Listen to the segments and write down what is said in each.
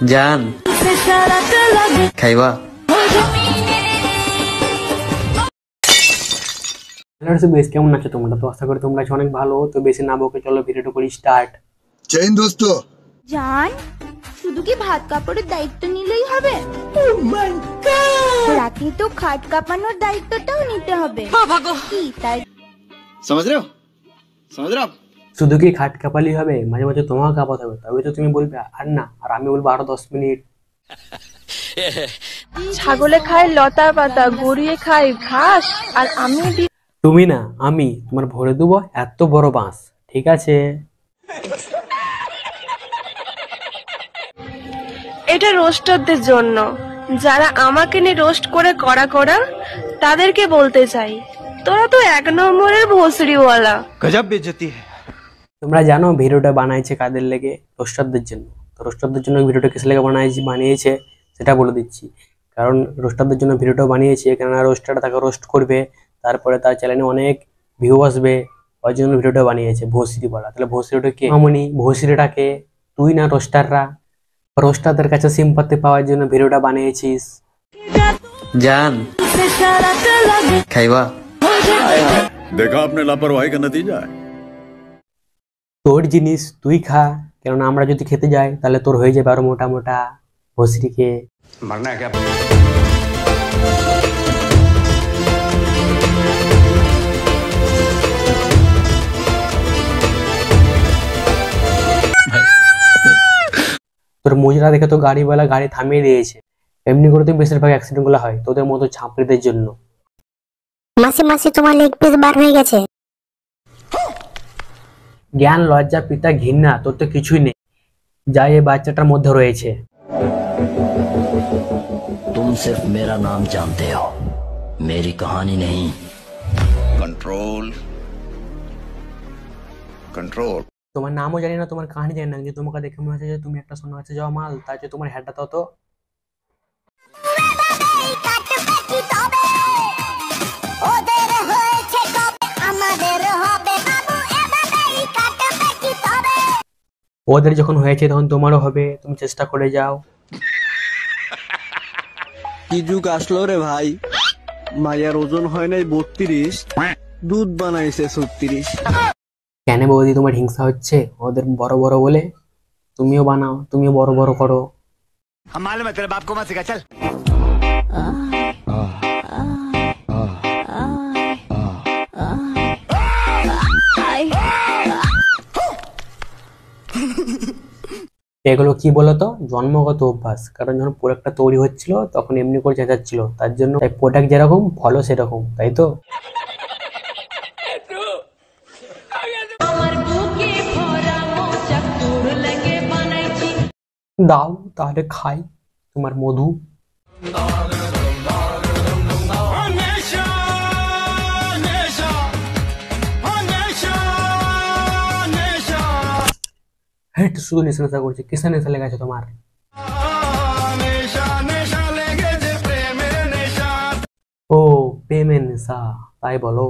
জান খাইবা বেশ কেমন আছো তোমরা? তো আশা করি তোমরা অনেক ভালো। তো বেশি না বকে চলো ভিডিওটা করি স্টার্ট। জয় হিন্দ দোস্ত। জান শুধু কি ভাত কাপড়ের দায়িত্ব নিলেই হবে? রাতে তো খাট কাঁপানোর দায়িত্বটাও নিতে হবে। কি তাই समझ रहे हो आप? শুধু কি খাট কাঁপালি হবে? মাঝে মাঝে তোমাকে কাঁপাতে হবে, তবে তো তুমি বলবে আর না, আর আমি বলবো আরো 10 মিনিট। ছাগলে খায় লতা পাতা, গড়িয়ে খায় ঘাস, আর আমি তুমি না আমি তোমার ভরে দেবো এত বড় বাঁশ, ঠিক আছে? এটা রোস্টারদের জন্য, যারা আমাকে নিয়ে রোস্ট করে কড়া করা, তাদেরকে বলতে চাই তোরা তো 1 নম্বরের ভোসড়িওয়ালা। গজব বেইজ্জতি है। তোমরা জানো ভিডিওটা বানাইছে কাদের লেগে? রোস্টারদের জন্য। তো রোস্টারদের জন্য ভিডিওটা কিসের লেগে বানিয়েছে সেটা বলে দিচ্ছি। কারণ রোস্টারদের জন্য ভিডিওটা বানিয়েছে, কেননা রোস্টারটা তাকে রোস্ট করবে, তারপরে তার চ্যানেলে অনেক ভিউ আসবে, ওই জন্য ভিডিওটা বানিয়েছে ভোসড়ি বলা। তাহলে ভোসড়িটা কে? মামনি ভোসড়িটাকে তুই না রোস্টাররা? রোস্টারদের কাছে সিম্পাতি পাওয়ার জন্য ভিডিওটা বানিয়েছিস। জান খাইবা देखा आपने लापरवाही का नतीजा है। তোর জিনিস তুই খা, কেননা আমরা যদি খেতে যাই তাহলে তোর হয়ে যাবে আরো মোটা মোটা ভোসড়িকে। मरना है क्या? তোর মুজরা দেখে তো গাড়িওয়ালা গাড়ি থামিয়ে দিয়েছে। এমনি করে তো বেশিরভাগ অ্যাক্সিডেন্ট গুলো হয় তোদের মতো ছাপড়িদের জন্য। মাসি মাসি তোমার লেগ পিস বার হয়ে গেছে। জ্ঞান লজ্জা পিতা ঘৃণা তোর তো কিছুই নেই, যা এই বাচ্চাটার মধ্যে রয়েছে। तुम सिर्फ मेरा नाम जानते हो, मेरी कहानी नहीं। Control control. তোমার নামও জানি না, তোমার কাহিনী জানি না, যে তোমাকে দেখে মনে হচ্ছে যে তুমি একটা সোনা আছে যাওয়া মাল, তাই যে তোমার হেডটা তত। ওদের যখন হয়েছে তখন তোমারও হবে, তুমি চেষ্টা করে যাও। কি যুগ আসলো রে ভাই, মায়ের ওজন হয় নাই 32, দুধ বানাইছে 36। কেন বৌদি তোমার হিংসা হচ্ছে ওদের বড় বড় বলে? তুমিও বানাও, তুমিও বড় বড় করো। हम मालूम है तेरे बाप को मत सिखा, चल। এগুলো কি বলতো? জন্মগত অভ্যাস। কারণ যখন প্রোডাক্টটা তৈরি হচ্ছিল তখন এমনি করে চেঁচাচ্ছিল, তার জন্য প্রোডাক্ট যেরকম ফলও সেরকম, তাই তো? দাও তাহলে খাই তোমার মধু। হেট শুধু নেশা নেশা করছে, কিসে নেশা লেগেছে তোমার? ও প্রেমের নেশা, তাই বলো?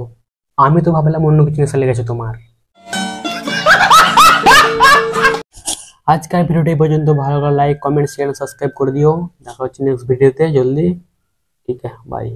আমি তো ভাবলাম অন্য কিছু নেশা লেগেছে তোমার। আজকের ভিডিওটা এই পর্যন্ত। ভালো লাগলে লাইক কমেন্ট শেয়ার সাবস্ক্রাইব করে দিও। দেখা হচ্ছে নেক্সট ভিডিওতে জলদি। ঠিক আছে, বাই।